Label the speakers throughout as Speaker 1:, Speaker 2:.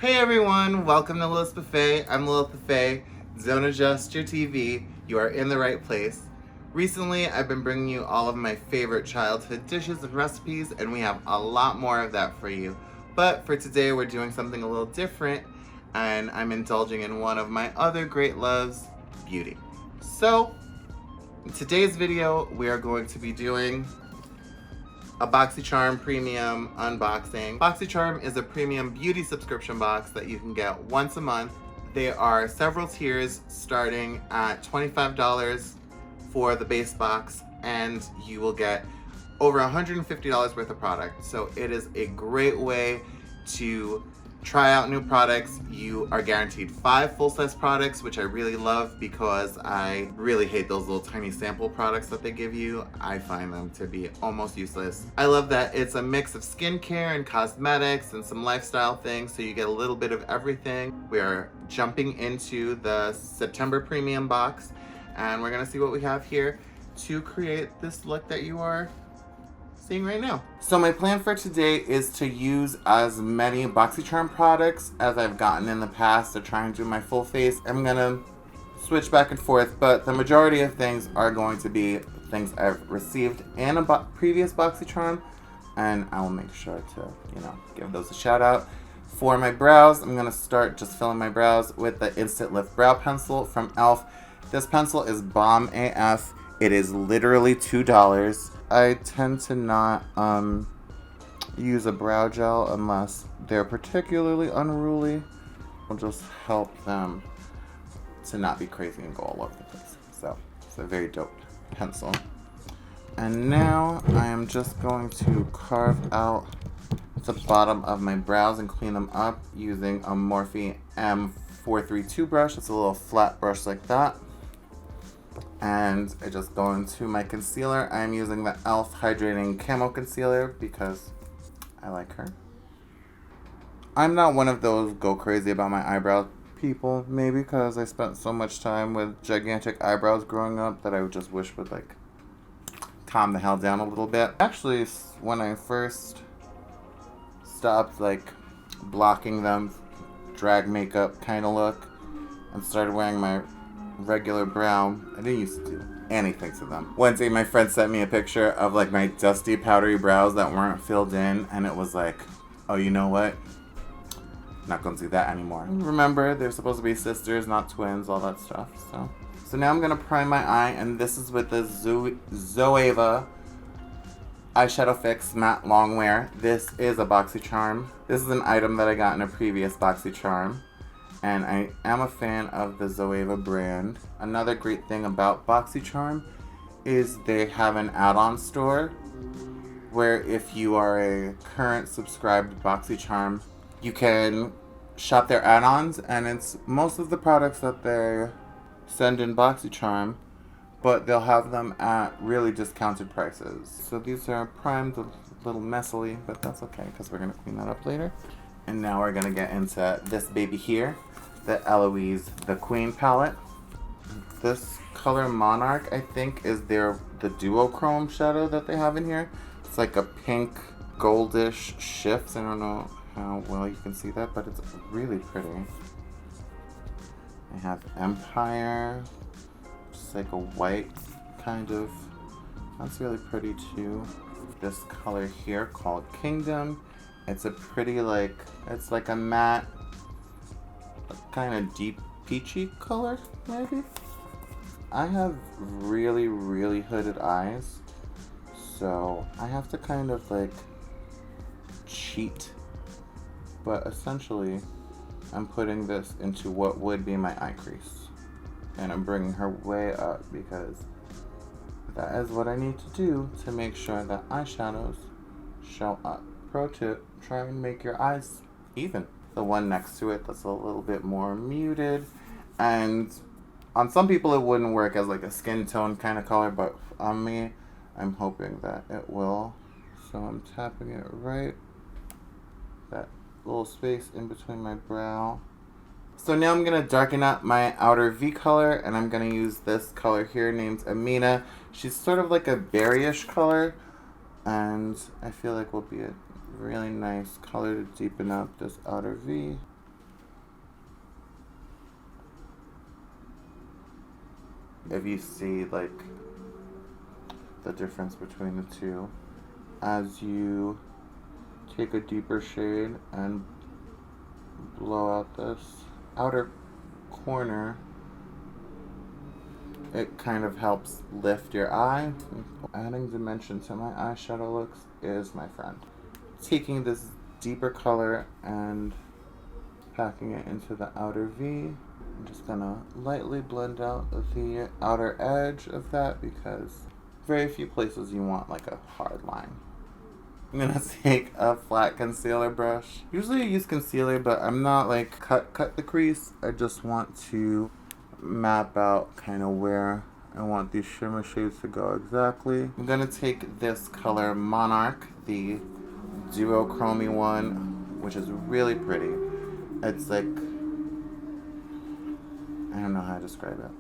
Speaker 1: Hey everyone, welcome to Lilith's Buffet. I'm Lilith Buffet. Don't adjust your TV. You are in the right place. Recently, I've been bringing you all of my favorite childhood dishes and recipes, and we have a lot more of that for you. But for today, we're doing something a little different, and I'm indulging in one of my other great loves, beauty. So, in today's video, we are going to be doing a BOXYCHARM premium unboxing. BOXYCHARM is a premium beauty subscription box that you can get once a month. There are several tiers starting at $25 for the base box, and you will get over $150 worth of product. So it is a great way to try out new products. You are guaranteed 5 full-size products, which I really love because I really hate those little tiny sample products that they give you. I find them to be almost useless. I love that it's a mix of skincare and cosmetics and some lifestyle things, so you get a little bit of everything. We are jumping into the September premium box, and we're gonna see what we have here to create this look that you are seeing right now. So my plan for today is to use as many BOXYCHARM products as I've gotten in the past to try and do my full face. I'm gonna switch back and forth, but the majority of things are going to be things I've received in a previous BOXYCHARM, and I will make sure to, give those a shout out. For my brows, I'm gonna start just filling my brows with the Instant Lift Brow Pencil from e.l.f. This pencil is bomb AF. It is literally $2. I tend to not use a brow gel unless they're particularly unruly. It'll just help them to not be crazy and go all over the place. So it's a very dope pencil. And now I am just going to carve out the bottom of my brows and clean them up using a Morphe M432 brush. It's a little flat brush like that. And I just go into my concealer. I'm using the e.l.f. Hydrating Camo Concealer because I like her. I'm not one of those go crazy about my eyebrow people. Maybe because I spent so much time with gigantic eyebrows growing up that I would just wish would calm the hell down a little bit. Actually, when I first stopped blocking them, drag makeup kind of look, and started wearing my regular brown, I didn't used to do anything to them. One day my friend sent me a picture of my dusty powdery brows that weren't filled in, and it was like, oh, you know what? Not gonna do that anymore. Remember, they're supposed to be sisters, not twins, all that stuff. So now I'm gonna prime my eye, and this is with the Zoeva Eyeshadow Fix Matte Longwear. This is a BOXYCHARM. This is an item that I got in a previous BOXYCHARM, and I am a fan of the Zoeva brand. Another great thing about BOXYCHARM is they have an add-on store where if you are a current subscribed BOXYCHARM, you can shop their add-ons, and it's most of the products that they send in BOXYCHARM, but they'll have them at really discounted prices. So these are primed a little messily, but that's okay because we're gonna clean that up later. And now we're gonna get into this baby here, the ELOISE The Queen palette. This color Monarch, I think, is the duochrome shadow that they have in here. It's like a pink goldish shift. I don't know how well you can see that, but it's really pretty. I have Empire, just like a white kind of. That's really pretty too. This color here called Kingdom. It's a pretty it's like a matte, kind of deep peachy color, maybe? I have really, really hooded eyes, so I have to kind of cheat. But essentially, I'm putting this into what would be my eye crease. And I'm bringing her way up because that is what I need to do to make sure that eyeshadows show up. Pro tip, try and make your eyes even. The one next to it that's a little bit more muted, and on some people it wouldn't work as a skin tone kind of color, but on me, I'm hoping that it will. So I'm tapping it right, that little space in between my brow. So now I'm gonna darken up my outer V color, and I'm gonna use this color here named Amina. She's sort of like a berryish color, and I feel like will be a really nice color to deepen up this outer V. if you see like the difference between the two. As you take a deeper shade and blow out this outer corner, it kind of helps lift your eye. Adding dimension to my eyeshadow looks is my friend. Taking this deeper color and packing it into the outer V. I'm just gonna lightly blend out the outer edge of that because very few places you want like a hard line. I'm gonna take a flat concealer brush. Usually I use concealer, but I'm not like cut the crease. I just want to map out kind of where I want these shimmer shades to go exactly. I'm gonna take this color Monarch, the duochrome one, which is really pretty. It's like, I don't know how to describe it.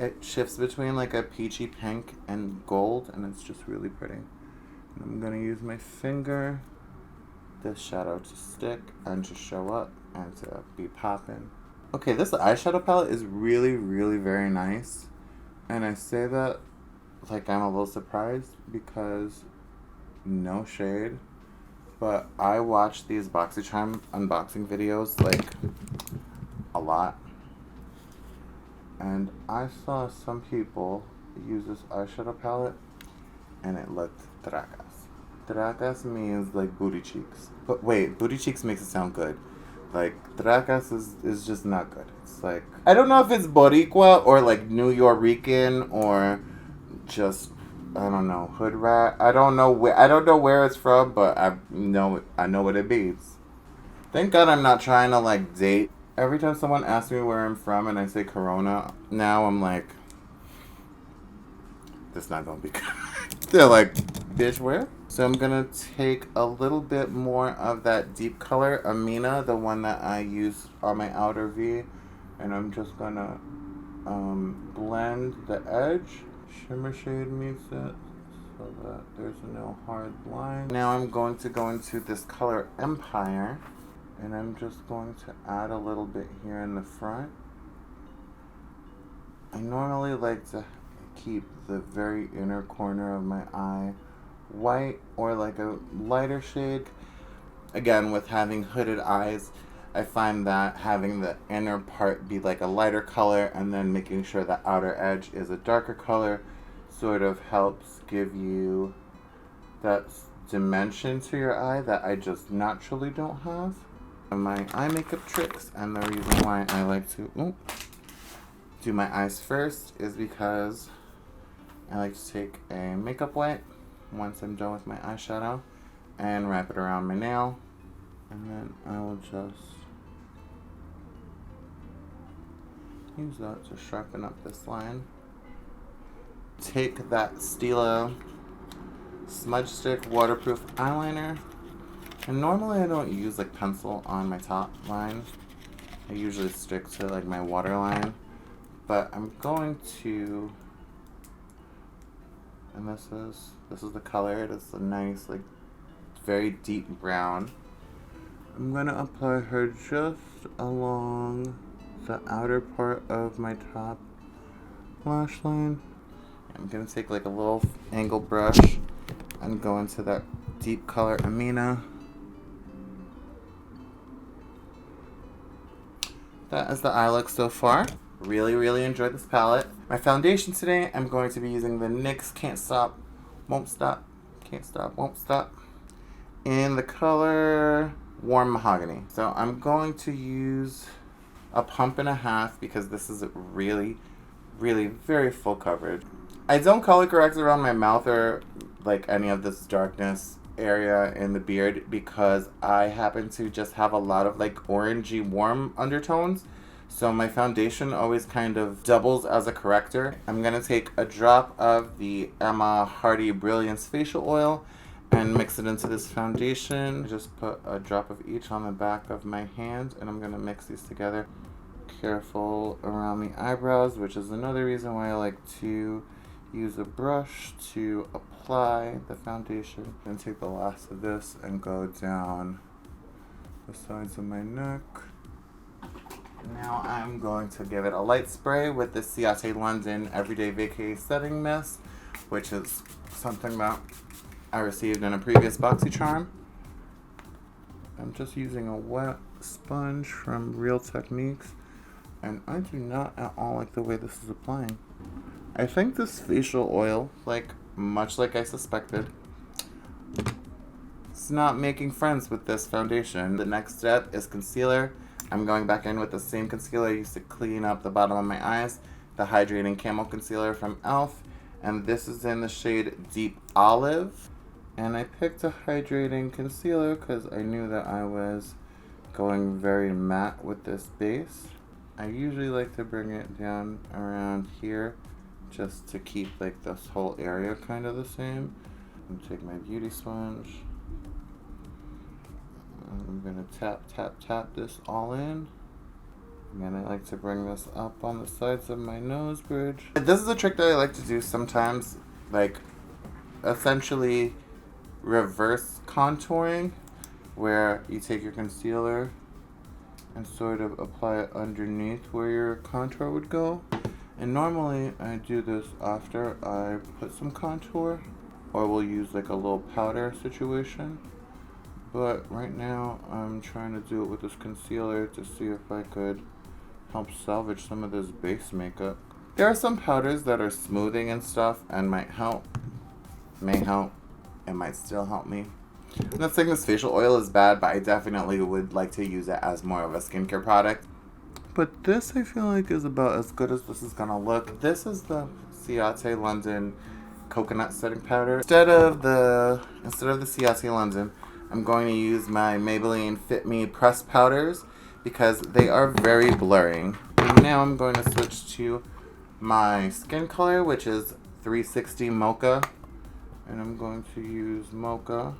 Speaker 1: It shifts between like a peachy pink and gold, and it's just really pretty. And I'm gonna use my finger, this shadow to stick and to show up and to be popping. Okay, this eyeshadow palette is really, really very nice. And I say that like I'm a little surprised because no shade, but I watch these BoxyCharm unboxing videos like a lot. And I saw some people use this eyeshadow palette and it looked tracas. Tracas means like booty cheeks. But wait, booty cheeks makes it sound good. Like, tracas is just not good. It's like, I don't know if it's Boricua or like New Yorican or just, I don't know, hood rat. I don't know where it's from, but I know what it means. Thank God I'm not trying to like date. Every time someone asks me where I'm from and I say Corona, now I'm like, this not gonna be good. They're like, bitch, where? So I'm gonna take a little bit more of that deep color, Amina, the one that I use on my outer V, and I'm just gonna blend the edge. Shimmer shade meets it so that there's no hard line. Now I'm going to go into this color Empire, and I'm just going to add a little bit here in the front. I normally like to keep the very inner corner of my eye white or like a lighter shade. Again, with having hooded eyes, I find that having the inner part be like a lighter color and then making sure the outer edge is a darker color sort of helps give you that dimension to your eye that I just naturally don't have. My eye makeup tricks, and the reason why I like to do my eyes first is because I like to take a makeup wipe once I'm done with my eyeshadow and wrap it around my nail, and then I will just use that to sharpen up this line. Take that Stila smudge stick waterproof eyeliner, and normally I don't use like pencil on my top line. I usually stick to like my waterline, but I'm going to, and this is the color. It is a nice, like, very deep brown. I'm gonna apply her just along the outer part of my top lash line. I'm gonna take like a little angle brush and go into that deep color Amina. That is the eye look so far. Really, really enjoyed this palette. My foundation today, I'm going to be using the NYX Can't Stop, Won't Stop, Can't Stop, Won't Stop in the color Warm Mahogany. So I'm going to use a pump and a half because this is really, really very full coverage. I don't color correct around my mouth or like any of this darkness area in the beard because I happen to just have a lot of like orangey warm undertones. So my foundation always kind of doubles as a corrector. I'm going to take a drop of the HARDIE Brilliance facial oil and mix it into this foundation. I just put a drop of each on the back of my hand and I'm going to mix these together. Careful around the eyebrows, which is another reason why I like to use a brush to apply the foundation. And take the last of this and go down the sides of my neck. Now I'm going to give it a light spray with the Ciate London Everyday Vacay Setting Mist, which is something that I received in a previous Boxy Charm. I'm just using a wet sponge from Real Techniques, and I do not at all like the way this is applying. I think this facial oil, much like I suspected, it's not making friends with this foundation. The next step is concealer. I'm going back in with the same concealer I used to clean up the bottom of my eyes, the Hydrating Camo Concealer from e.l.f. And this is in the shade Deep Olive. And I picked a hydrating concealer because I knew that I was going very matte with this base. I usually like to bring it down around here just to keep this whole area kind of the same. I'm gonna take my beauty sponge. I'm gonna tap this all in. And I like to bring this up on the sides of my nose bridge. This is a trick that I like to do sometimes, essentially reverse contouring, where you take your concealer and sort of apply it underneath where your contour would go. And normally I do this after I put some contour, or we'll use a little powder situation. But right now I'm trying to do it with this concealer to see if I could help salvage some of this base makeup. There are some powders that are smoothing and stuff and might help. May help. It might still help me. I'm not saying this facial oil is bad, but I definitely would like to use it as more of a skincare product. But this I feel like is about as good as this is gonna look. This is the Ciate London Coconut Setting Powder. Instead of the Ciate London, I'm going to use my Maybelline Fit Me pressed powders because they are very blurring. And now I'm going to switch to my skin color, which is 360 Mocha. And I'm going to use Mocha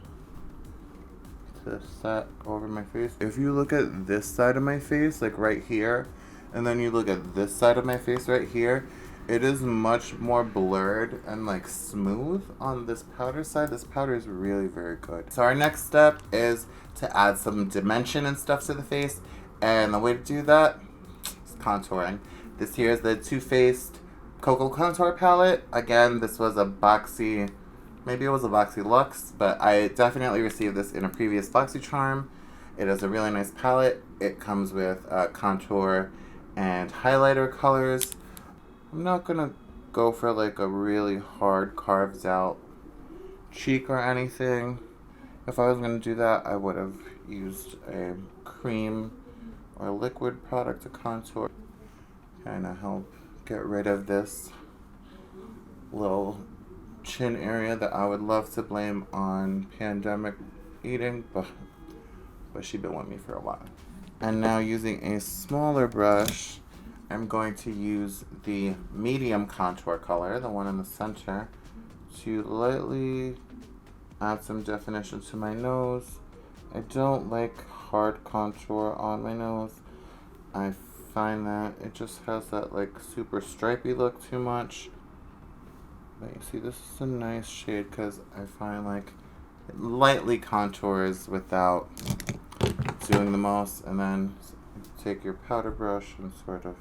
Speaker 1: to set over my face. If you look at this side of my face, right here, and then you look at this side of my face right here, it is much more blurred and smooth on this powder side. This powder is really very good. So our next step is to add some dimension and stuff to the face. And the way to do that is contouring. This here is the Too Faced Cocoa Contour Palette. Again, this was a Boxy, maybe it was a Boxy Luxe, but I definitely received this in a previous Boxy Charm. It is a really nice palette. It comes with contour and highlighter colors. I'm not gonna go for a really hard carved out cheek or anything. If I was gonna do that, I would have used a cream or liquid product to contour. Kind of help get rid of this little chin area that I would love to blame on pandemic eating, but she's been with me for a while. And now using a smaller brush, I'm going to use the medium contour color, the one in the center, to lightly add some definition to my nose. I don't like hard contour on my nose. I find that it just has that super stripy look too much. But you see, this is a nice shade because I find it lightly contours without doing the most. And then take your powder brush and sort of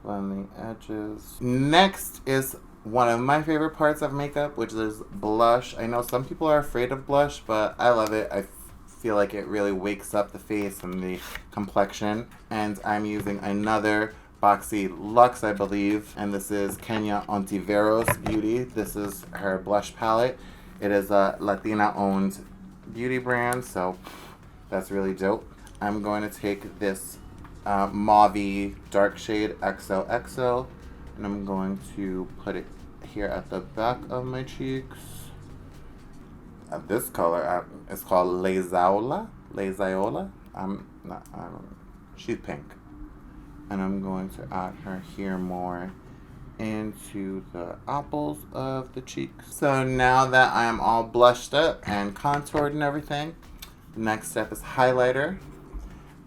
Speaker 1: blend the edges. Next is one of my favorite parts of makeup, which is blush. I know some people are afraid of blush, but I love it. I feel like it really wakes up the face and the complexion. And I'm using another Boxy Luxe, I believe, and this is Kenya Ontiveros Beauty. This is her blush palette. It is a Latina-owned beauty brand, so that's really dope. I'm going to take this mauve dark shade XOXO, and I'm going to put it here at the back of my cheeks. This color is called Lezaola. She's pink. And I'm going to add her here more into the apples of the cheeks. So now that I am all blushed up and contoured and everything, the next step is highlighter.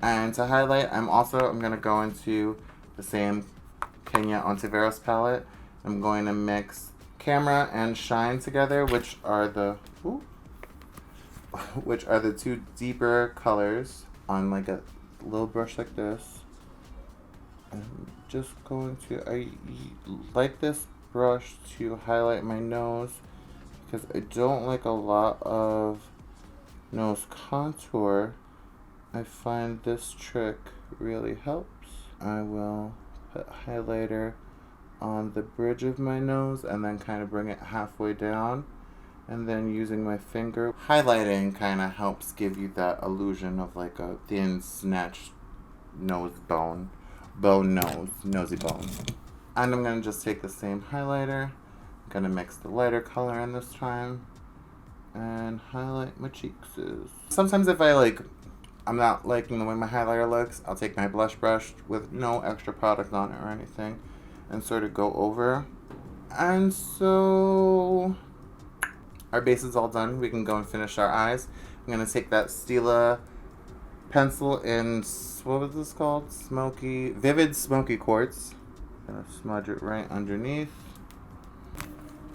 Speaker 1: And to highlight, I'm going to go into the same Kenya Ontiveros palette. I'm going to mix Camera and Shine together, which are the two deeper colors on a little brush like this. I'm just going to, I like this brush to highlight my nose because I don't like a lot of nose contour. I find this trick really helps. I will put highlighter on the bridge of my nose and then kind of bring it halfway down, and then using my finger. Highlighting kind of helps give you that illusion of like a thin snatched nose bone. Nosy bone. And I'm gonna just take the same highlighter. I'm gonna mix the lighter color in this time and highlight my cheeks. Sometimes if I'm not liking the way my highlighter looks, I'll take my blush brush with no extra product on it or anything and sort of go over. And so our base is all done. We can go and finish our eyes. I'm gonna take that Stila pencil in, what was this called? Vivid Smoky Quartz. Gonna smudge it right underneath.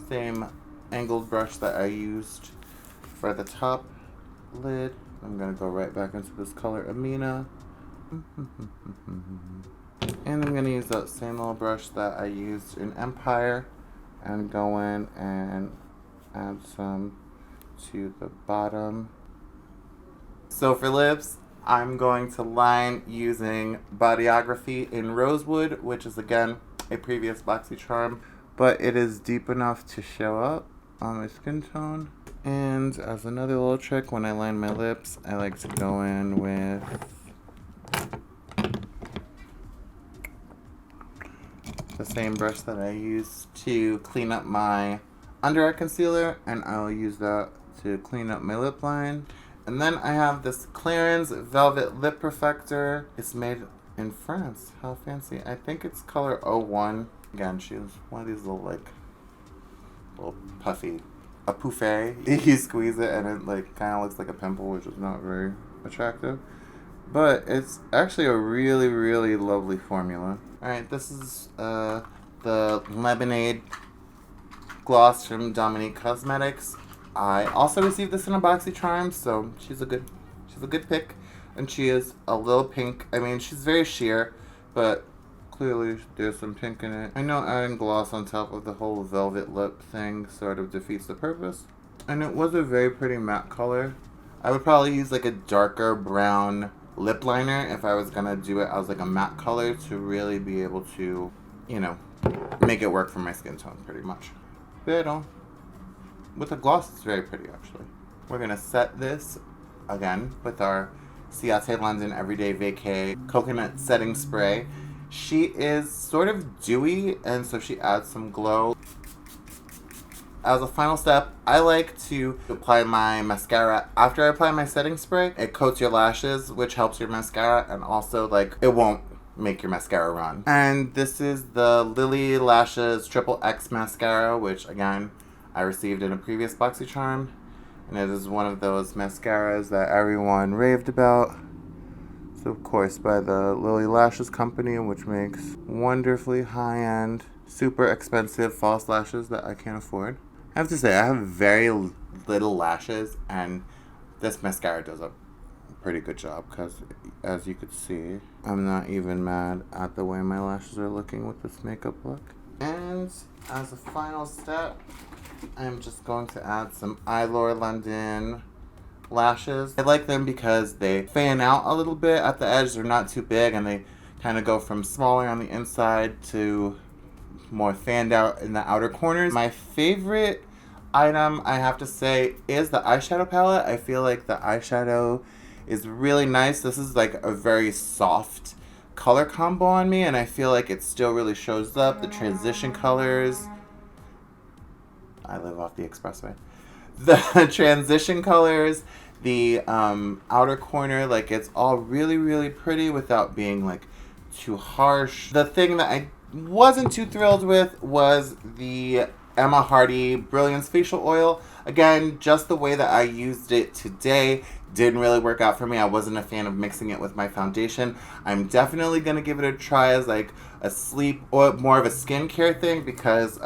Speaker 1: Same angled brush that I used for the top lid. I'm gonna go right back into this color Amina. And I'm gonna use that same little brush that I used in Empire and go in and add some to the bottom. So for lips, I'm going to line using Bodyography in Rosewood, which is again a previous Boxy Charm, but it is deep enough to show up on my skin tone. And as another little trick, when I line my lips, I like to go in with the same brush that I used to clean up my under eye concealer, and I'll use that to clean up my lip line. And then I have this Clarins Velvet Lip Perfector. It's made in France. How fancy. I think it's color 01. Again, she's one of these little puffy, a pouffe. You squeeze it and it kind of looks like a pimple, which is not very attractive. But it's actually a really, really lovely formula. Alright, this is the Lemonade gloss from Dominique Cosmetics. I also received this in a Boxy Charm, so she's a good pick. And she is a little pink. I mean, she's very sheer, but clearly there's some pink in it. I know adding gloss on top of the whole velvet lip thing sort of defeats the purpose. And it was a very pretty matte color. I would probably use a darker brown lip liner if I was gonna do it as a matte color to really be able to, make it work for my skin tone pretty much. Pero with the gloss, it's very pretty, actually. We're going to set this, again, with our Ciate London Everyday Vacay Coconut Setting Spray. She is sort of dewy, and so she adds some glow. As a final step, I like to apply my mascara after I apply my setting spray. It coats your lashes, which helps your mascara, and also, it won't make your mascara run. And this is the Lily Lashes Triple X Mascara, which, again, I received in a previous Boxy Charm, and it is one of those mascaras that everyone raved about. So of course by the Lily Lashes Company, which makes wonderfully high-end, super expensive false lashes that I can't afford. I have to say, I have very little lashes, and this mascara does a pretty good job because, as you could see, I'm not even mad at the way my lashes are looking with this makeup look. And as a final step, I'm just going to add some Eylure London lashes. I like them because they fan out a little bit at the edge. They're not too big, and they kind of go from smaller on the inside to more fanned out in the outer corners. My favorite item, I have to say, is the eyeshadow palette. I feel like the eyeshadow is really nice. This is a very soft color combo on me, and I feel like it still really shows up. The transition colors. I live off the expressway. The transition colors, the outer corner, it's all really, really pretty without being too harsh. The thing that I wasn't too thrilled with was the Emma Hardie Brilliance Facial Oil. Again, just the way that I used it today didn't really work out for me. I wasn't a fan of mixing it with my foundation. I'm definitely going to give it a try as a sleep or more of a skincare thing because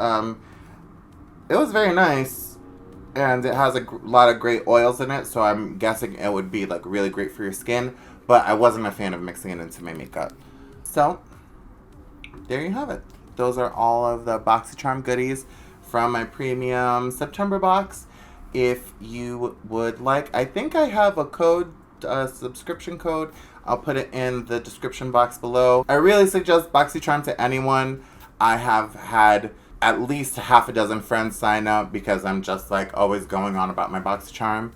Speaker 1: it was very nice, and it has a lot of great oils in it, so I'm guessing it would be really great for your skin, but I wasn't a fan of mixing it into my makeup. So there you have it. Those are all of the BOXYCHARM goodies from my premium September box. If you would like, I think I have a code, a subscription code. I'll put it in the description box below. I really suggest BOXYCHARM to anyone. I have had at least half a dozen friends sign up because I'm just like always going on about my BOXYCHARM.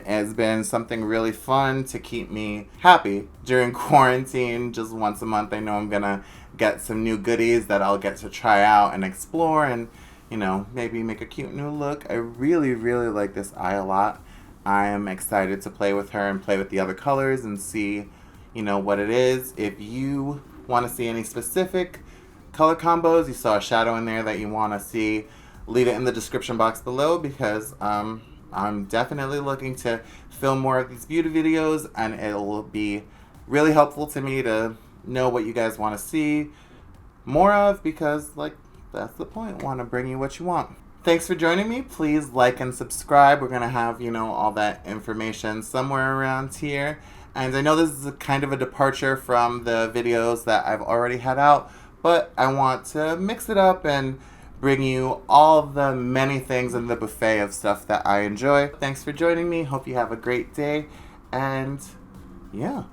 Speaker 1: It's been something really fun to keep me happy during quarantine. Just once a month I know I'm gonna get some new goodies that I'll get to try out and explore and, you know, maybe make a cute new look. I really, really like this eye a lot. I am excited to play with her and play with the other colors and see, you know, what it is. If you want to see any specific color combos, you saw a shadow in there that you want to see, leave it in the description box below because I'm definitely looking to film more of these beauty videos, and it'll be really helpful to me to know what you guys want to see more of because, like, that's the point. I want to bring you what you want. Thanks for joining me. Please like and subscribe. We're going to have, you know, all that information somewhere around here. And I know this is a kind of a departure from the videos that I've already had out, but I want to mix it up and bring you all the many things in the buffet of stuff that I enjoy. Thanks for joining me. Hope you have a great day. And yeah.